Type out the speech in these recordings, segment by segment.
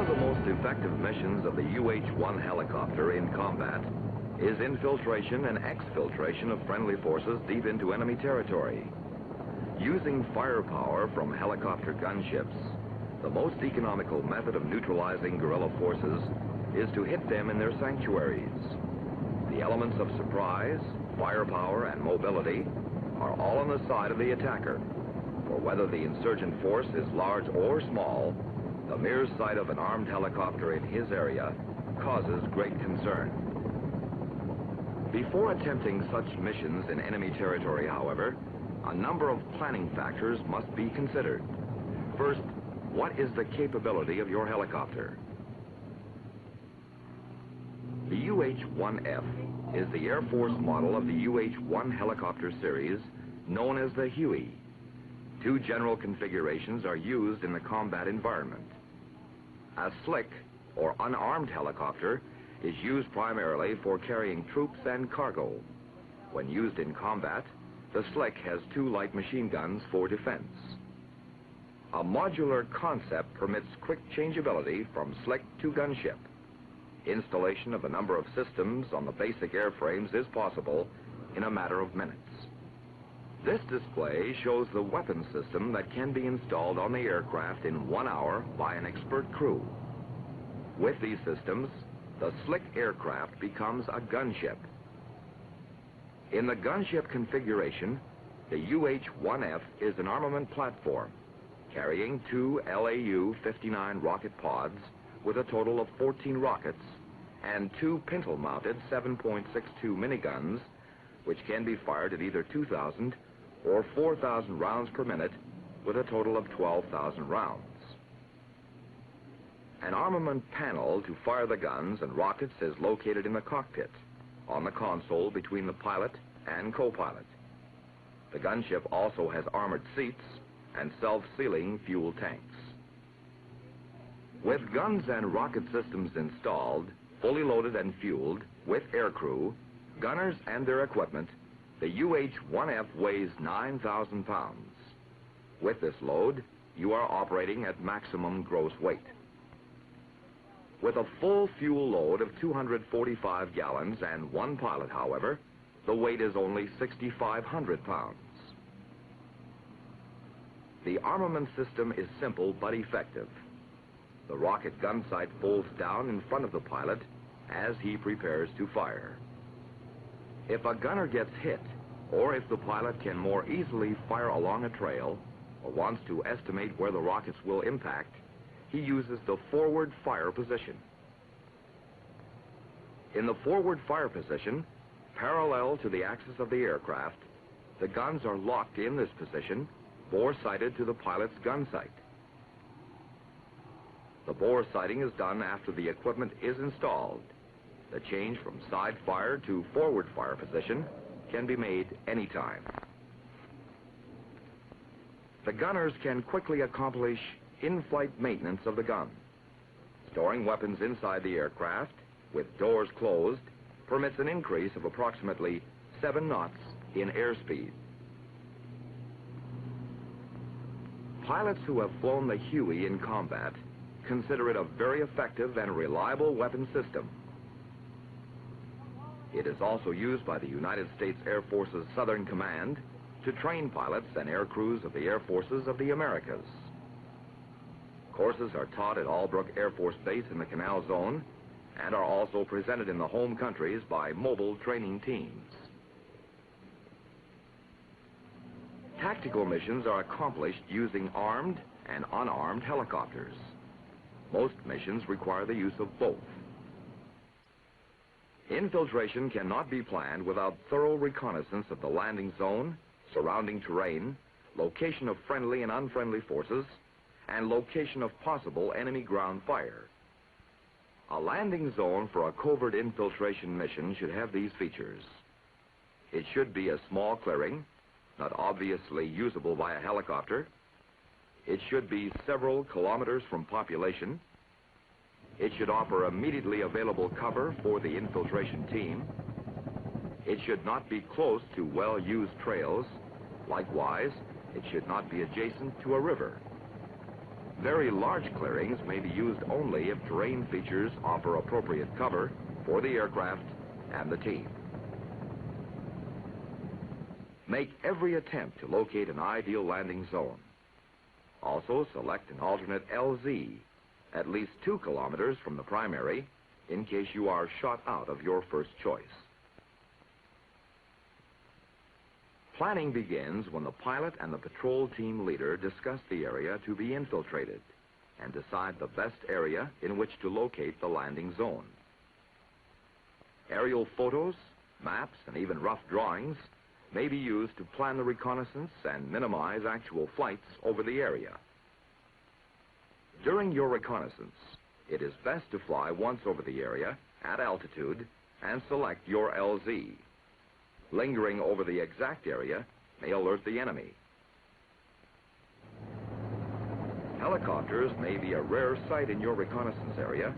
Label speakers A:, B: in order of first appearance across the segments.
A: of the most effective missions of the UH-1 helicopter in combat is infiltration and exfiltration of friendly forces deep into enemy territory. Using firepower from helicopter gunships, the most economical method of neutralizing guerrilla forces is to hit them in their sanctuaries. The elements of surprise, firepower, and mobility are all on the side of the attacker. For whether the insurgent force is large or small, the mere sight of an armed helicopter in his area causes great concern. Before attempting such missions in enemy territory, however, a number of planning factors must be considered. First, what is the capability of your helicopter? The UH-1F is the Air Force model of the UH-1 helicopter series known as the Huey. Two general configurations are used in the combat environment. A slick, or unarmed helicopter, is used primarily for carrying troops and cargo. When used in combat, the slick has two light machine guns for defense. A modular concept permits quick changeability from slick to gunship. Installation of a number of systems on the basic airframes is possible in a matter of minutes. This display shows the weapon system that can be installed on the aircraft in 1 hour by an expert crew. With these systems, the slick aircraft becomes a gunship. In the gunship configuration, the UH-1F is an armament platform carrying two LAU-59 rocket pods with a total of 14 rockets and two pintle-mounted 7.62 miniguns, which can be fired at either 2,000 or 4,000 rounds per minute with a total of 12,000 rounds. An armament panel to fire the guns and rockets is located in the cockpit, on the console between the pilot and co-pilot. The gunship also has armored seats and self-sealing fuel tanks. With guns and rocket systems installed, fully loaded and fueled, with aircrew, gunners and their equipment, the UH-1F weighs 9,000 pounds. With this load, you are operating at maximum gross weight. With a full fuel load of 245 gallons and one pilot, however, the weight is only 6,500 pounds. The armament system is simple but effective. The rocket gun sight folds down in front of the pilot as he prepares to fire. If a gunner gets hit, or if the pilot can more easily fire along a trail, or wants to estimate where the rockets will impact, he uses the forward fire position. In the forward fire position, parallel to the axis of the aircraft, the guns are locked in this position, bore-sighted to the pilot's gun sight. The bore sighting is done after the equipment is installed. The change from side fire to forward fire position can be made anytime. The gunners can quickly accomplish in-flight maintenance of the gun. Storing weapons inside the aircraft, with doors closed, permits an increase of approximately 7 knots in airspeed. Pilots who have flown the Huey in combat consider it a very effective and reliable weapon system. It is also used by the United States Air Force's Southern Command to train pilots and air crews of the Air Forces of the Americas. Courses are taught at Hurlburt Air Force Base in the Canal Zone and are also presented in the home countries by mobile training teams. Tactical missions are accomplished using armed and unarmed helicopters. Most missions require the use of both. Infiltration cannot be planned without thorough reconnaissance of the landing zone, surrounding terrain, location of friendly and unfriendly forces, and location of possible enemy ground fire. A landing zone for a covert infiltration mission should have these features. It should be a small clearing, not obviously usable by a helicopter. It should be several kilometers from population. It should offer immediately available cover for the infiltration team. It should not be close to well-used trails. Likewise, it should not be adjacent to a river. Very large clearings may be used only if terrain features offer appropriate cover for the aircraft and the team. Make every attempt to locate an ideal landing zone. Also select an alternate LZ, at least 2 kilometers from the primary, in case you are shot out of your first choice. Planning begins when the pilot and the patrol team leader discuss the area to be infiltrated and decide the best area in which to locate the landing zone. Aerial photos, maps, and even rough drawings may be used to plan the reconnaissance and minimize actual flights over the area. During your reconnaissance, it is best to fly once over the area at altitude and select your LZ. Lingering over the exact area may alert the enemy. Helicopters may be a rare sight in your reconnaissance area,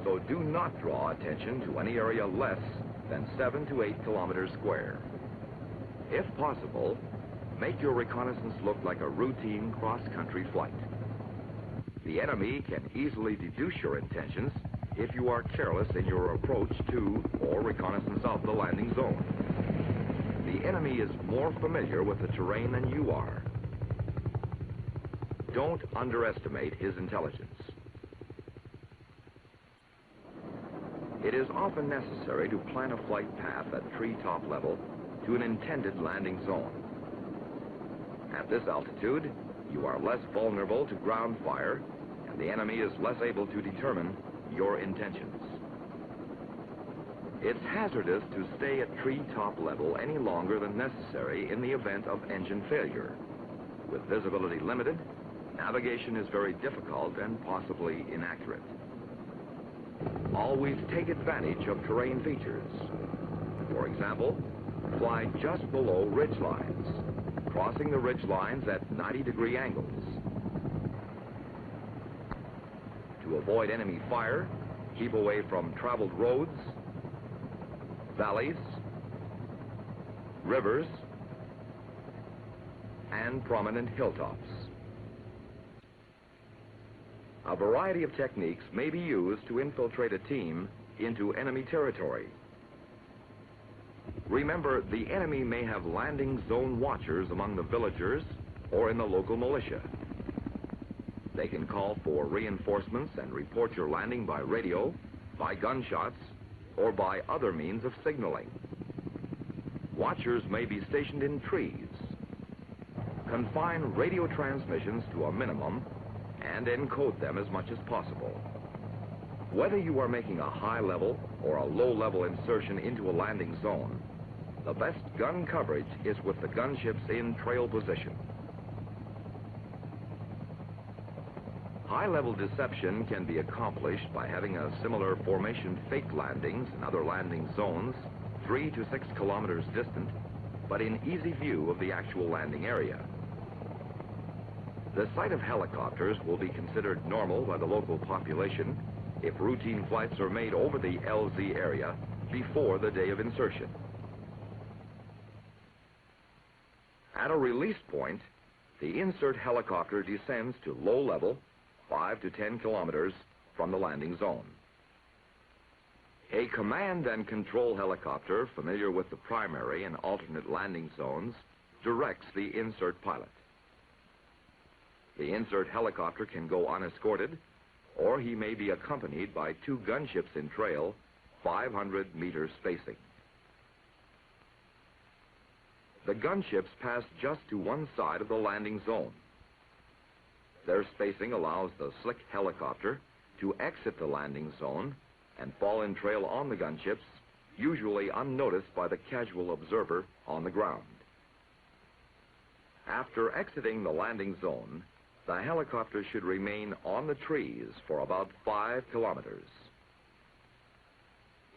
A: so do not draw attention to any area less than 7 to 8 kilometers square. If possible, make your reconnaissance look like a routine cross-country flight. The enemy can easily deduce your intentions if you are careless in your approach to or reconnaissance of the landing zone. The enemy is more familiar with the terrain than you are. Don't underestimate his intelligence. It is often necessary to plan a flight path at treetop level to an intended landing zone. At this altitude, you are less vulnerable to ground fire, and the enemy is less able to determine your intentions. It's hazardous to stay at treetop level any longer than necessary in the event of engine failure. With visibility limited, navigation is very difficult and possibly inaccurate. Always take advantage of terrain features. For example, fly just below ridge lines, crossing the ridge lines at 90-degree angles. To avoid enemy fire, keep away from traveled roads, valleys, rivers, and prominent hilltops. A variety of techniques may be used to infiltrate a team into enemy territory. Remember, the enemy may have landing zone watchers among the villagers or in the local militia. They can call for reinforcements and report your landing by radio, by gunshots, or by other means of signaling. Watchers may be stationed in trees. Confine radio transmissions to a minimum and encode them as much as possible. Whether you are making a high-level or a low-level insertion into a landing zone, the best gun coverage is with the gunships in trail position. High-level deception can be accomplished by having a similar formation fake landings in other landing zones 3 to 6 kilometers distant, but in easy view of the actual landing area. The sight of helicopters will be considered normal by the local population if routine flights are made over the LZ area before the day of insertion. At a release point, the insert helicopter descends to low level, 5 to 10 kilometers from the landing zone. A command and control helicopter familiar with the primary and alternate landing zones directs the insert pilot. The insert helicopter can go unescorted, or he may be accompanied by 2 gunships in trail, 500 meters spacing. The gunships pass just to one side of the landing zone. Their spacing allows the slick helicopter to exit the landing zone and fall in trail on the gunships, usually unnoticed by the casual observer on the ground. After exiting the landing zone, the helicopter should remain on the trees for about 5 kilometers.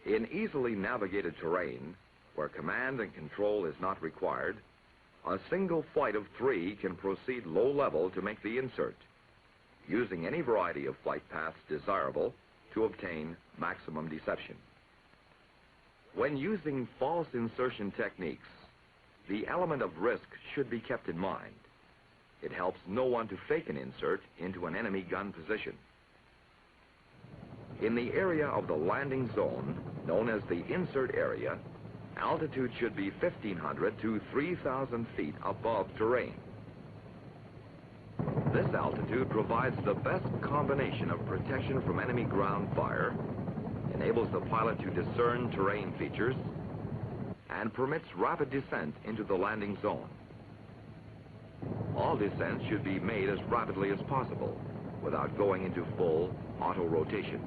A: In easily navigated terrain, where command and control is not required, a single flight of 3 can proceed low level to make the insert, using any variety of flight paths desirable to obtain maximum deception. When using false insertion techniques, the element of risk should be kept in mind. It helps no one to fake an insert into an enemy gun position. In the area of the landing zone, known as the insert area, altitude should be 1,500 to 3,000 feet above terrain. This altitude provides the best combination of protection from enemy ground fire, enables the pilot to discern terrain features, and permits rapid descent into the landing zone. All descents should be made as rapidly as possible without going into full auto rotation.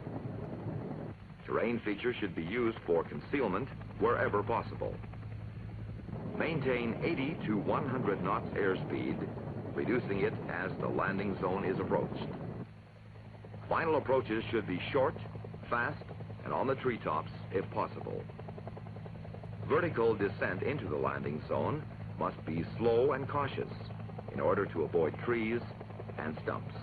A: Terrain features should be used for concealment wherever possible. Maintain 80 to 100 knots airspeed, reducing it as the landing zone is approached. Final approaches should be short, fast, and on the treetops if possible. Vertical descent into the landing zone must be slow and cautious in order to avoid trees and stumps.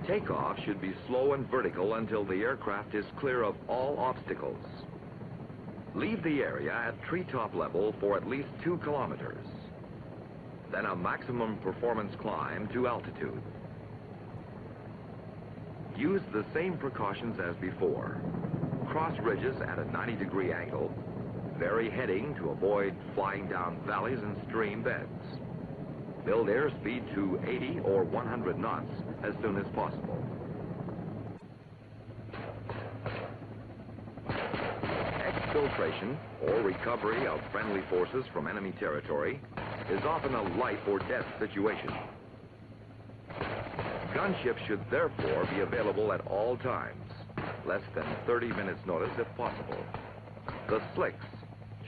A: Takeoff should be slow and vertical until the aircraft is clear of all obstacles. Leave the area at treetop level for at least 2 kilometers. Then a maximum performance climb to altitude. Use the same precautions as before. Cross ridges at a 90-degree angle. Vary heading to avoid flying down valleys and stream beds. Build airspeed to 80 or 100 knots as soon as possible. Exfiltration, or recovery of friendly forces from enemy territory, is often a life or death situation. Gunships should therefore be available at all times, less than 30 minutes notice if possible. The slicks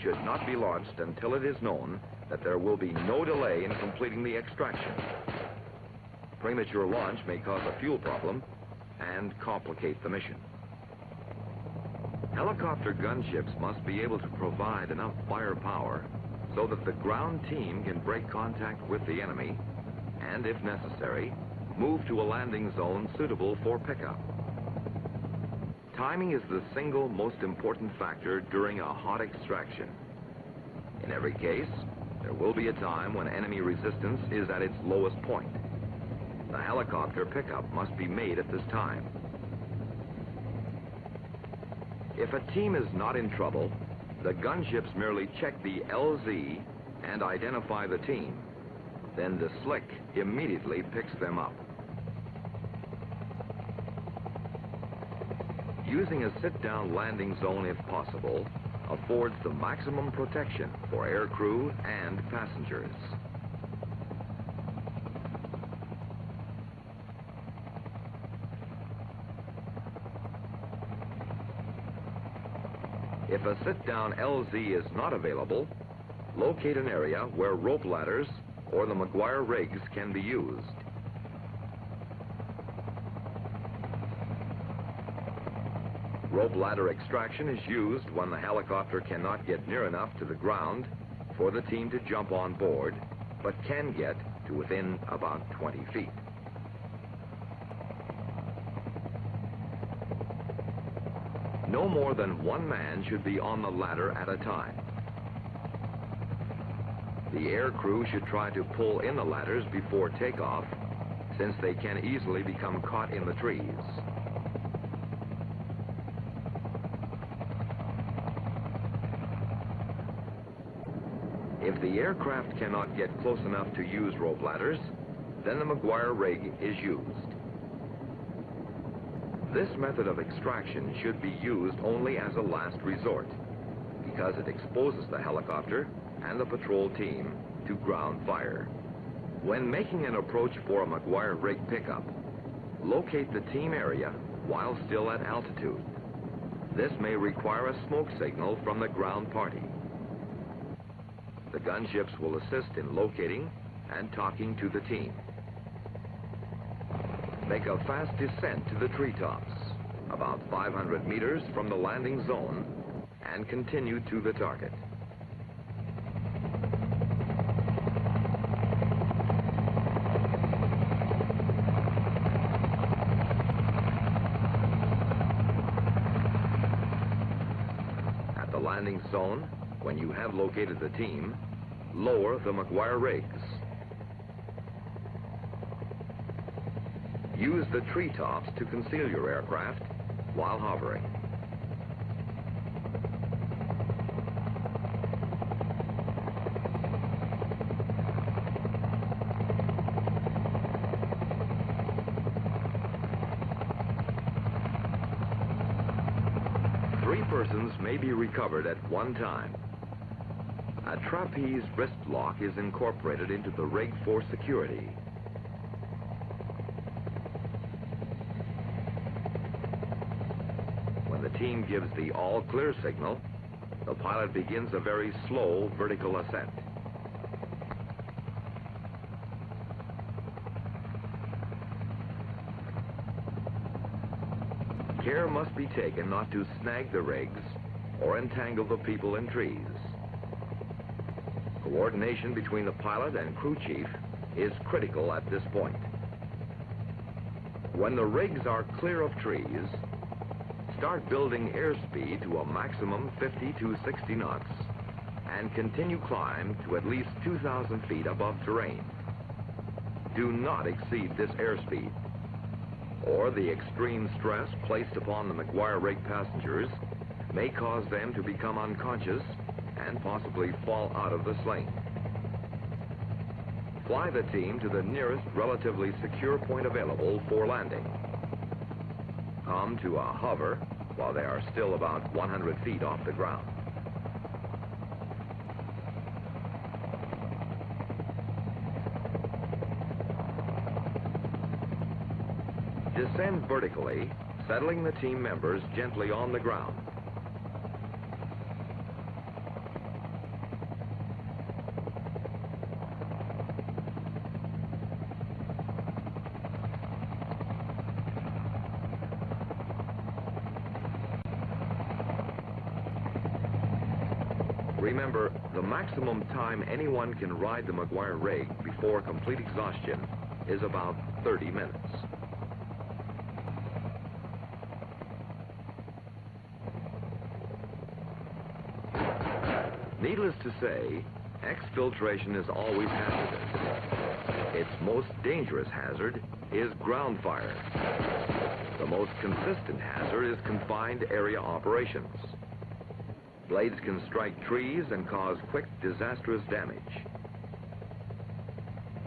A: should not be launched until it is known that there will be no delay in completing the extraction. Premature launch may cause a fuel problem and complicate the mission. Helicopter gunships must be able to provide enough firepower so that the ground team can break contact with the enemy and, if necessary, move to a landing zone suitable for pickup. Timing is the single most important factor during a hot extraction. In every case, there will be a time when enemy resistance is at its lowest point. The helicopter pickup must be made at this time. If a team is not in trouble, the gunships merely check the LZ and identify the team. Then the slick immediately picks them up. Using a sit-down landing zone if possible affords the maximum protection for aircrew and passengers. If a sit-down LZ is not available, locate an area where rope ladders or the McGuire rigs can be used. Rope ladder extraction is used when the helicopter cannot get near enough to the ground for the team to jump on board, but can get to within about 20 feet. No more than one man should be on the ladder at a time. The air crew should try to pull in the ladders before takeoff, since they can easily become caught in the trees. If the aircraft cannot get close enough to use rope ladders, then the McGuire rig is used. This method of extraction should be used only as a last resort, because it exposes the helicopter and the patrol team to ground fire. When making an approach for a McGuire rig pickup, locate the team area while still at altitude. This may require a smoke signal from the ground party. The gunships will assist in locating and talking to the team. Make a fast descent to the treetops, about 500 meters from the landing zone, and continue to the target. the landing zone, when you have located the team, lower the McGuire rigs. Use the treetops to conceal your aircraft while hovering. Three persons may be recovered at one time. A trapeze wrist lock is incorporated into the rig for security. When the team gives the all clear signal, the pilot begins a very slow vertical ascent. Care must be taken not to snag the rigs or entangle the people in trees. Coordination between the pilot and crew chief is critical at this point. When the rigs are clear of trees, start building airspeed to a maximum 50 to 60 knots and continue climb to at least 2,000 feet above terrain. Do not exceed this airspeed, or the extreme stress placed upon the McGuire rig passengers may cause them to become unconscious and possibly fall out of the sling. Fly the team to the nearest relatively secure point available for landing. Come to a hover while they are still about 100 feet off the ground. Descend vertically, settling the team members gently on the ground. Remember, the maximum time anyone can ride the McGuire rig before complete exhaustion is about 30 minutes. Needless to say, exfiltration is always hazardous. Its most dangerous hazard is ground fire. The most consistent hazard is confined area operations. Blades can strike trees and cause quick, disastrous damage.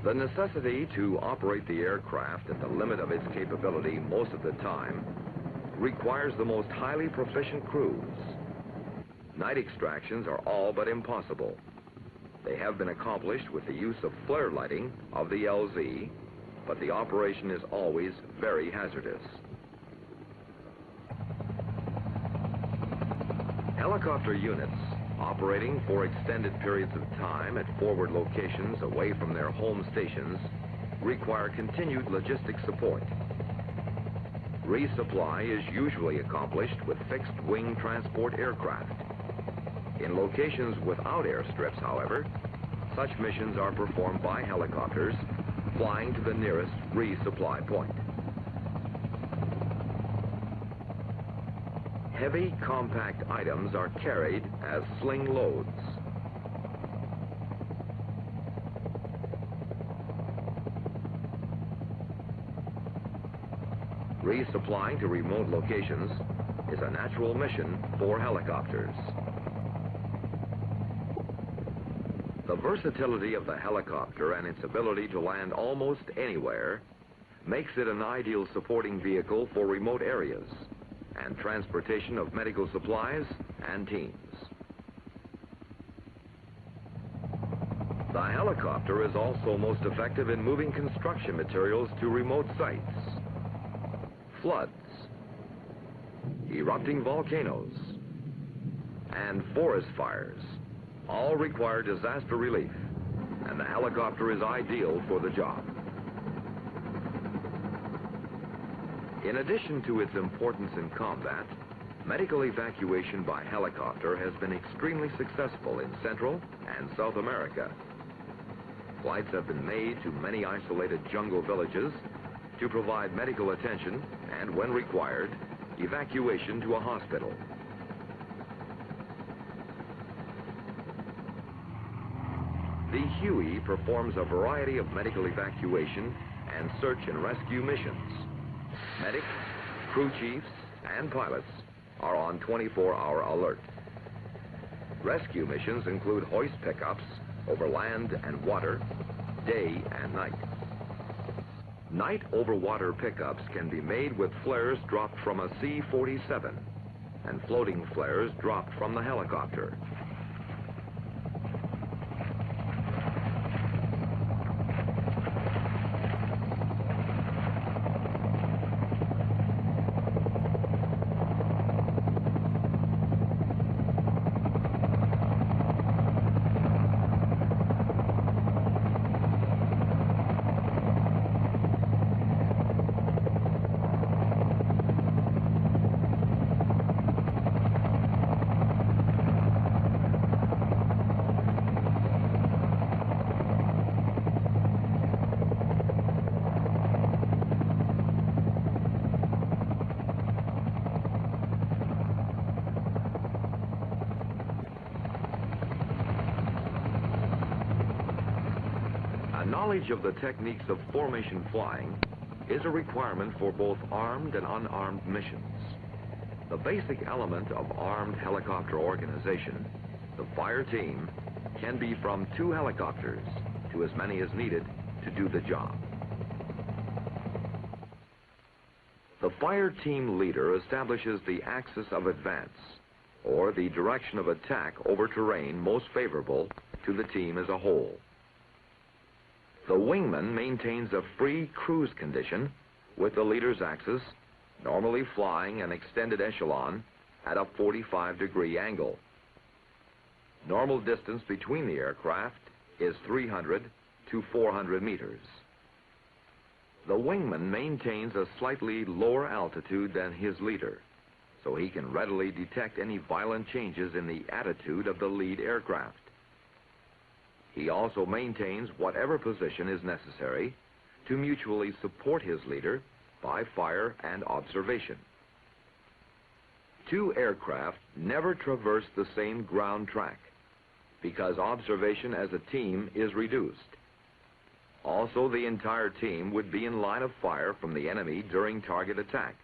A: The necessity to operate the aircraft at the limit of its capability most of the time requires the most highly proficient crews. Night extractions are all but impossible. They have been accomplished with the use of flare lighting of the LZ, but the operation is always very hazardous. Helicopter units operating for extended periods of time at forward locations away from their home stations require continued logistic support. Resupply is usually accomplished with fixed-wing transport aircraft. In locations without airstrips, however, such missions are performed by helicopters flying to the nearest resupply point. Heavy, compact items are carried as sling loads. Resupplying to remote locations is a natural mission for helicopters. The versatility of the helicopter and its ability to land almost anywhere makes it an ideal supporting vehicle for remote areas and transportation of medical supplies and teams. The helicopter is also most effective in moving construction materials to remote sites. Floods, erupting volcanoes, and forest fires all require disaster relief, and the helicopter is ideal for the job. In addition to its importance in combat, medical evacuation by helicopter has been extremely successful in Central and South America. Flights have been made to many isolated jungle villages to provide medical attention and, when required, evacuation to a hospital. The Huey performs a variety of medical evacuation and search and rescue missions. Medics, crew chiefs, and pilots are on 24-hour alert. Rescue missions include hoist pickups over land and water, day and night. Night over water pickups can be made with flares dropped from a C-47 and floating flares dropped from the helicopter. Knowledge of the techniques of formation flying is a requirement for both armed and unarmed missions. The basic element of armed helicopter organization, the fire team, can be from 2 helicopters to as many as needed to do the job. The fire team leader establishes the axis of advance, or the direction of attack over terrain most favorable to the team as a whole. The wingman maintains a free cruise condition with the leader's axis, normally flying an extended echelon at a 45-degree angle. Normal distance between the aircraft is 300 to 400 meters. The wingman maintains a slightly lower altitude than his leader, so he can readily detect any violent changes in the attitude of the lead aircraft. He also maintains whatever position is necessary to mutually support his leader by fire and observation. 2 aircraft never traverse the same ground track because observation as a team is reduced. Also, the entire team would be in line of fire from the enemy during target attack.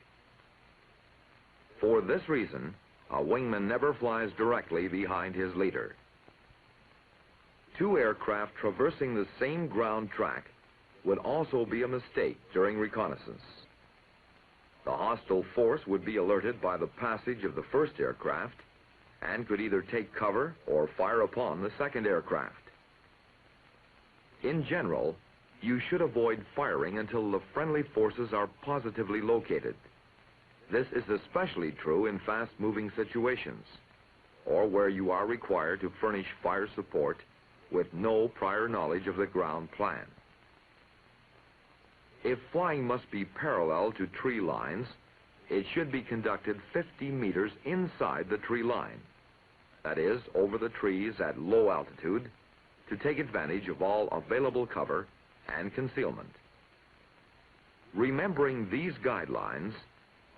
A: For this reason, a wingman never flies directly behind his leader. 2 aircraft traversing the same ground track would also be a mistake during reconnaissance. The hostile force would be alerted by the passage of the first aircraft and could either take cover or fire upon the second aircraft. In general, you should avoid firing until the friendly forces are positively located. This is especially true in fast-moving situations, or where you are required to furnish fire support with no prior knowledge of the ground plan. If flying must be parallel to tree lines, it should be conducted 50 meters inside the tree line, that is, over the trees at low altitude, to take advantage of all available cover and concealment. Remembering these guidelines,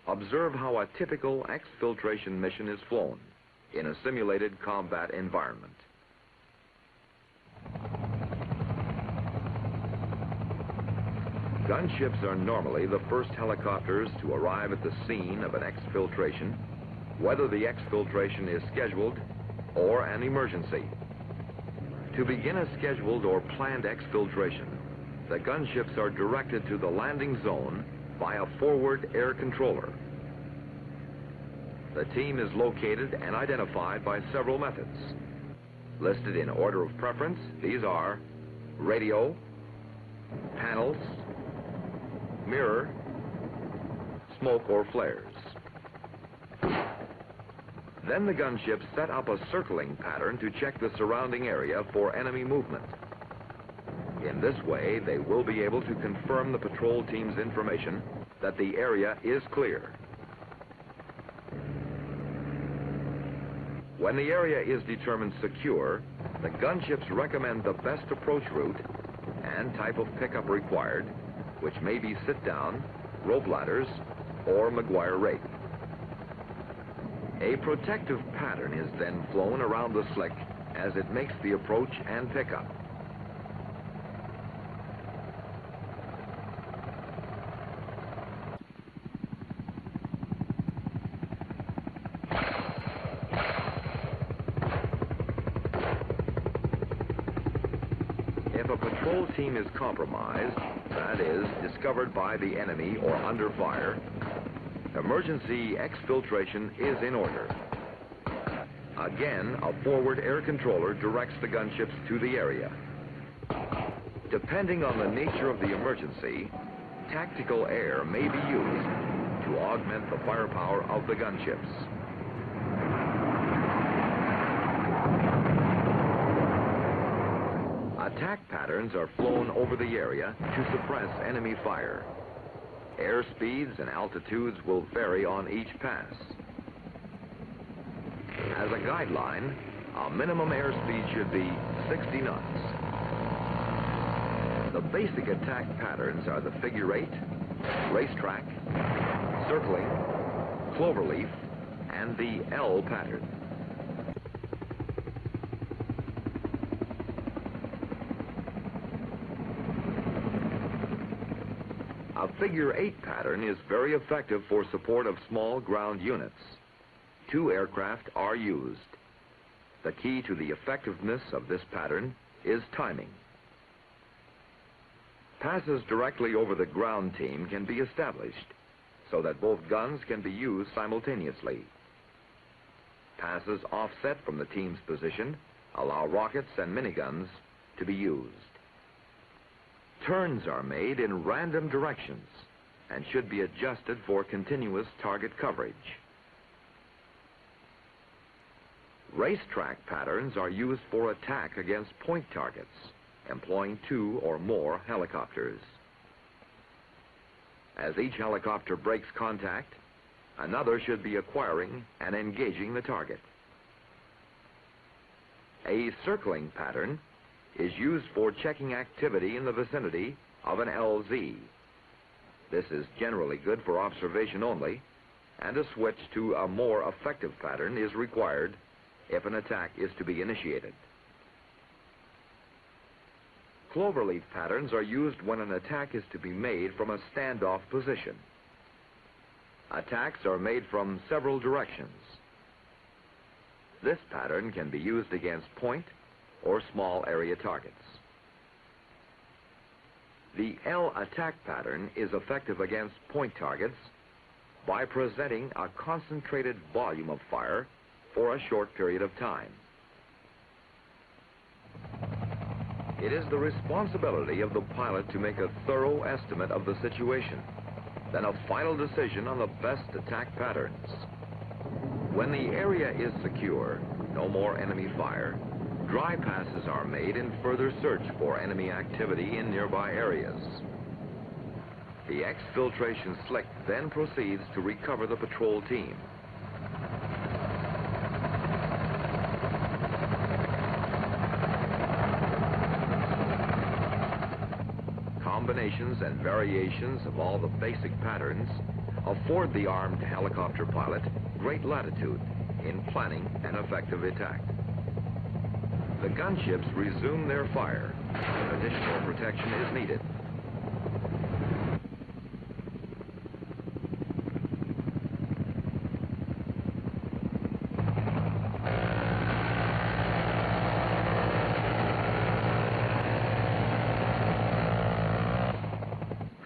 A: observe how a typical exfiltration mission is flown in a simulated combat environment. Gunships are normally the first helicopters to arrive at the scene of an exfiltration, whether the exfiltration is scheduled or an emergency. To begin a scheduled or planned exfiltration, the gunships are directed to the landing zone by a forward air controller. The team is located and identified by several methods. Listed in order of preference, these are radio, panels, mirror, smoke or flares. Then the gunships set up a circling pattern to check the surrounding area for enemy movement. In this way, they will be able to confirm the patrol team's information that the area is clear. When the area is determined secure, the gunships recommend the best approach route and type of pickup required, which may be sit-down, rope ladders, or McGuire rake. A protective pattern is then flown around the slick as it makes the approach and pickup. If a patrol team is compromised, that is, discovered by the enemy or under fire, emergency exfiltration is in order. Again, a forward air controller directs the gunships to the area. Depending on the nature of the emergency, tactical air may be used to augment the firepower of the gunships. Attack patterns are flown over the area to suppress enemy fire. Air speeds and altitudes will vary on each pass. As a guideline, a minimum airspeed should be 60 knots. The basic attack patterns are the figure 8, racetrack, circling, cloverleaf, and the L pattern. A figure 8 pattern is very effective for support of small ground units. 2 aircraft are used. The key to the effectiveness of this pattern is timing. Passes directly over the ground team can be established so that both guns can be used simultaneously. Passes offset from the team's position allow rockets and miniguns to be used. Turns are made in random directions and should be adjusted for continuous target coverage. Racetrack patterns are used for attack against point targets, employing 2 or more helicopters. As each helicopter breaks contact, another should be acquiring and engaging the target. A circling pattern is used for checking activity in the vicinity of an LZ. This is generally good for observation only, and a switch to a more effective pattern is required if an attack is to be initiated. Cloverleaf patterns are used when an attack is to be made from a standoff position. Attacks are made from several directions. This pattern can be used against point or small area targets. The L attack pattern is effective against point targets by presenting a concentrated volume of fire for a short period of time. It is the responsibility of the pilot to make a thorough estimate of the situation, then a final decision on the best attack patterns. When the area is secure, no more enemy fire, dry passes are made in further search for enemy activity in nearby areas. The exfiltration slick then proceeds to recover the patrol team. Combinations and variations of all the basic patterns afford the armed helicopter pilot great latitude in planning an effective attack. The gunships resume their fire. Additional protection is needed.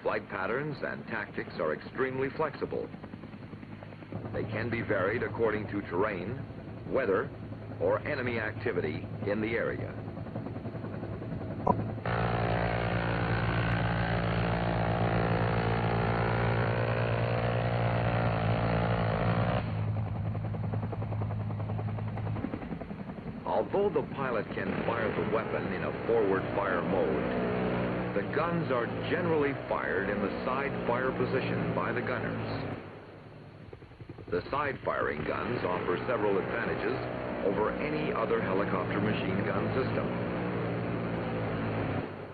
A: Flight patterns and tactics are extremely flexible. They can be varied according to terrain, weather, or enemy activity in the area. Although the pilot can fire the weapon in a forward fire mode, the guns are generally fired in the side fire position by the gunners. The side firing guns offer several advantages over any other helicopter machine gun system.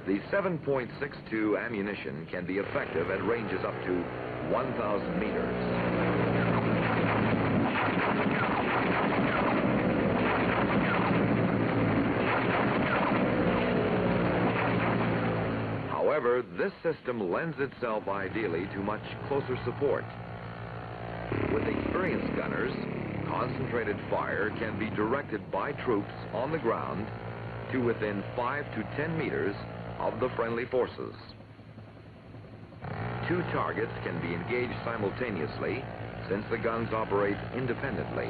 A: The 7.62 ammunition can be effective at ranges up to 1,000 meters. However, this system lends itself ideally to much closer support. With experienced gunners, concentrated fire can be directed by troops on the ground to within 5 to 10 meters of the friendly forces. Two targets can be engaged simultaneously since the guns operate independently.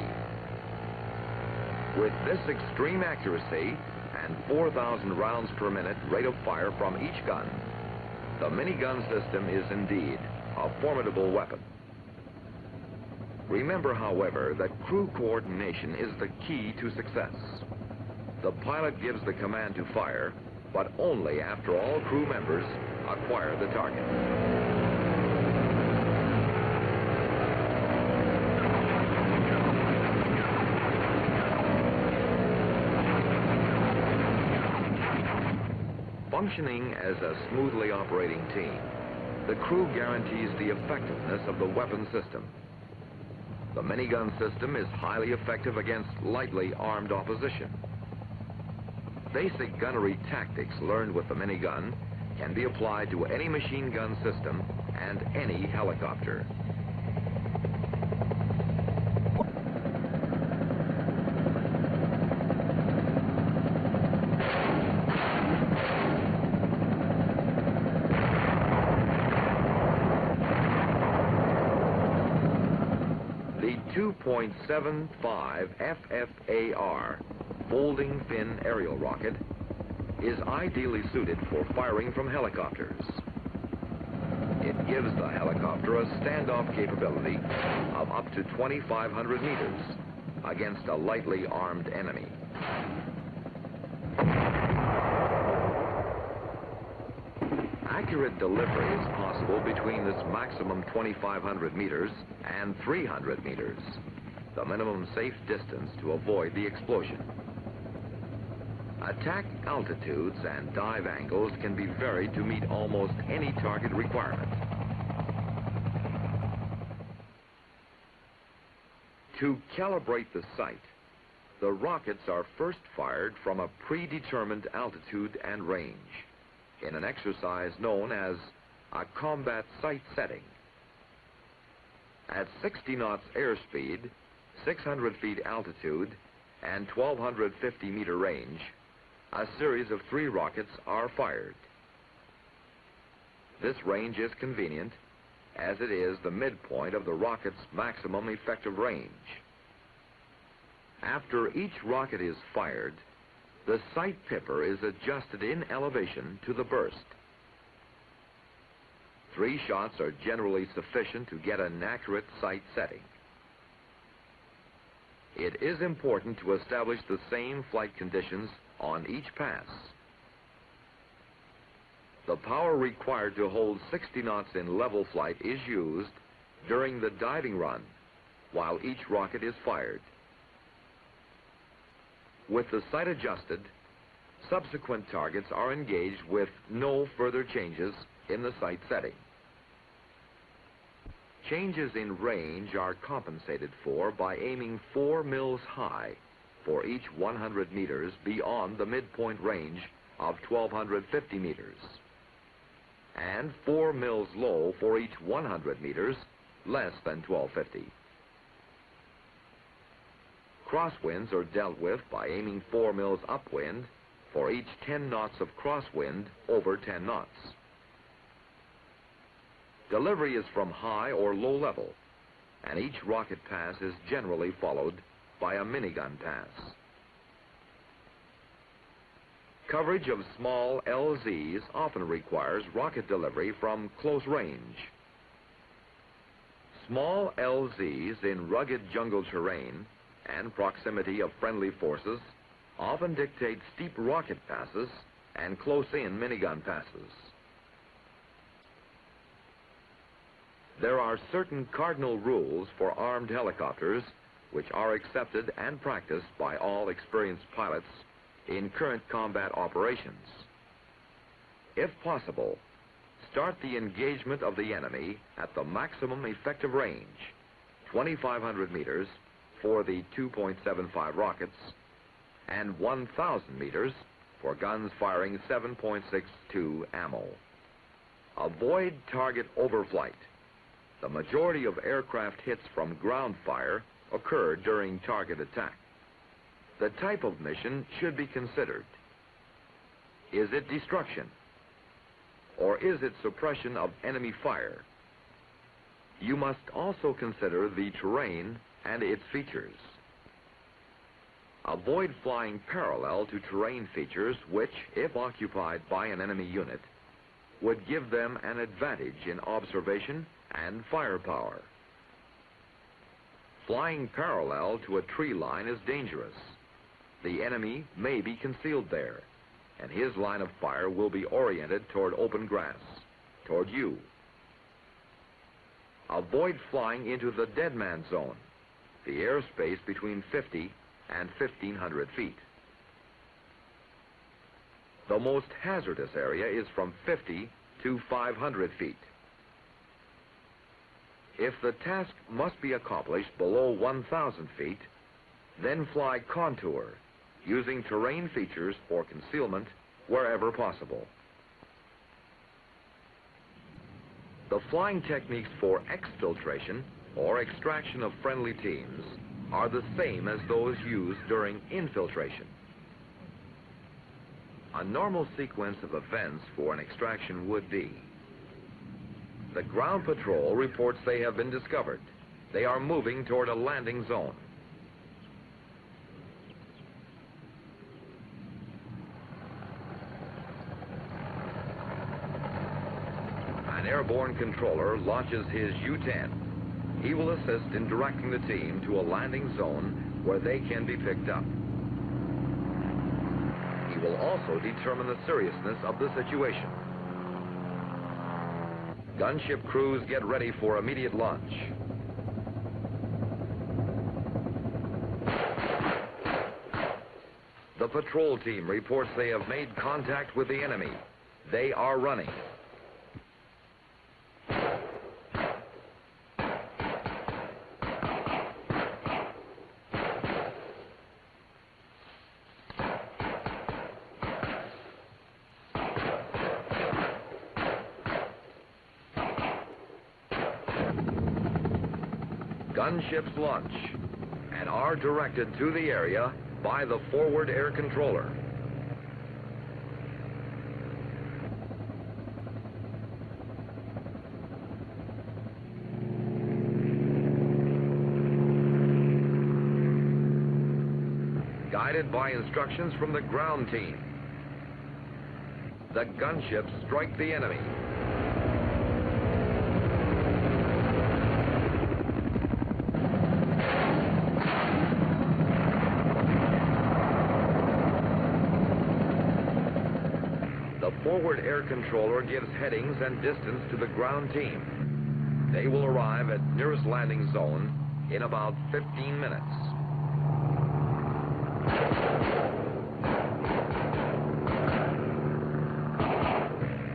A: With this extreme accuracy and 4,000 rounds per minute rate of fire from each gun, the minigun system is indeed a formidable weapon. Remember, however, that crew coordination is the key to success. The pilot gives the command to fire, but only after all crew members acquire the target. Functioning as a smoothly operating team, the crew guarantees the effectiveness of the weapon system. The minigun system is highly effective against lightly armed opposition. Basic gunnery tactics learned with the minigun can be applied to any machine gun system and any helicopter. The 2.75 FFAR folding fin aerial rocket is ideally suited for firing from helicopters. It gives the helicopter a standoff capability of up to 2,500 meters against a lightly armed enemy. Accurate delivery is possible between this maximum 2,500 meters and 300 meters, the minimum safe distance to avoid the explosion. Attack altitudes and dive angles can be varied to meet almost any target requirement. To calibrate the sight, the rockets are first fired from a predetermined altitude and range in an exercise known as a combat sight setting. At 60 knots airspeed, 600 feet altitude, and 1,250 meter range, a series of 3 rockets are fired. This range is convenient, as it is the midpoint of the rocket's maximum effective range. After each rocket is fired, the sight pipper is adjusted in elevation to the burst. 3 shots are generally sufficient to get an accurate sight setting. It is important to establish the same flight conditions on each pass. The power required to hold 60 knots in level flight is used during the diving run, while each rocket is fired. With the sight adjusted, subsequent targets are engaged with no further changes in the sight setting. Changes in range are compensated for by aiming 4 mils high for each 100 meters beyond the midpoint range of 1,250 meters, and 4 mils low for each 100 meters less than 1,250. Crosswinds are dealt with by aiming 4 mils upwind for each 10 knots of crosswind over 10 knots. Delivery is from high or low level, and each rocket pass is generally followed by a minigun pass. Coverage of small LZs often requires rocket delivery from close range. Small LZs in rugged jungle terrain and proximity of friendly forces often dictate steep rocket passes and close-in minigun passes. There are certain cardinal rules for armed helicopters which are accepted and practiced by all experienced pilots in current combat operations. If possible, start the engagement of the enemy at the maximum effective range, 2,500 meters for the 2.75 rockets, and 1,000 meters for guns firing 7.62 ammo. Avoid target overflight. The majority of aircraft hits from ground fire occur during target attack. The type of mission should be considered. Is it destruction, or is it suppression of enemy fire? You must also consider the terrain and its features. Avoid flying parallel to terrain features which, if occupied by an enemy unit, would give them an advantage in observation and firepower. Flying parallel to a tree line is dangerous. The enemy may be concealed there, and his line of fire will be oriented toward open grass, toward you. Avoid flying into the dead man zone, the airspace between 50 and 1,500 feet. The most hazardous area is from 50 to 500 feet. If the task must be accomplished below 1,000 feet, then fly contour, using terrain features for concealment wherever possible. The flying techniques for exfiltration, or extraction of friendly teams, are the same as those used during infiltration. A normal sequence of events for an extraction would be: the ground patrol reports they have been discovered. They are moving toward a landing zone. An airborne controller launches his U-10. He will assist in directing the team to a landing zone where they can be picked up. He will also determine the seriousness of the situation. Gunship crews get ready for immediate launch. The patrol team reports they have made contact with the enemy. They are running. Gunships launch and are directed to the area by the forward air controller. Guided by instructions from the ground team, the gunships strike the enemy. Forward air controller gives headings and distance to the ground team. They will arrive at nearest landing zone in about 15 minutes.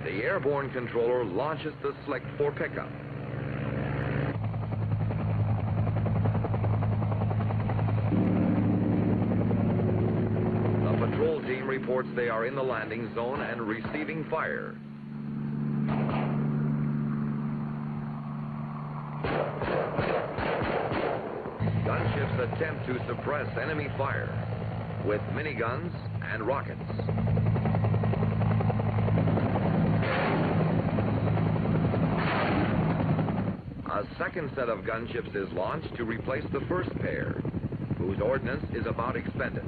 A: The airborne controller launches the slick for pickup. Patrol team reports they are in the landing zone and receiving fire. Gunships attempt to suppress enemy fire with miniguns and rockets. A second set of gunships is launched to replace the first pair, whose ordnance is about expended.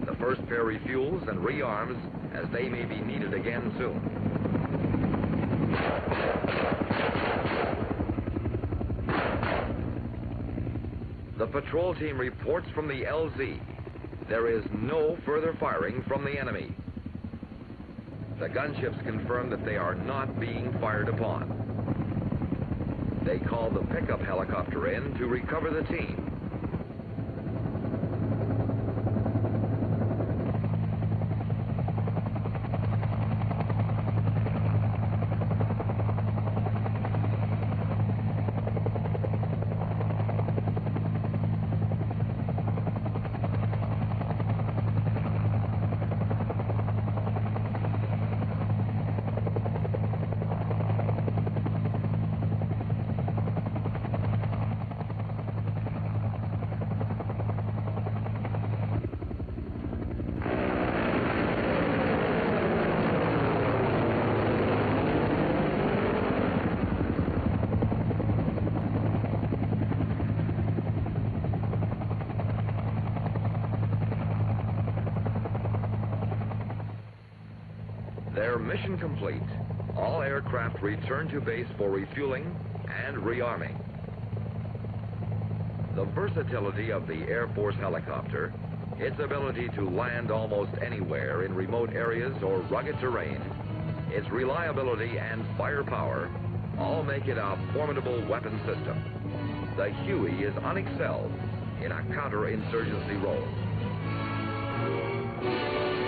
A: The first pair refuels and rearms as they may be needed again soon. The patrol team reports from the LZ. There is no further firing from the enemy. The gunships confirm that they are not being fired upon. They call the pickup helicopter in to recover the team. Their mission complete, all aircraft return to base for refueling and rearming. The versatility of the Air Force helicopter, its ability to land almost anywhere in remote areas or rugged terrain, its reliability and firepower all make it a formidable weapon system. The Huey is unexcelled in a counterinsurgency role.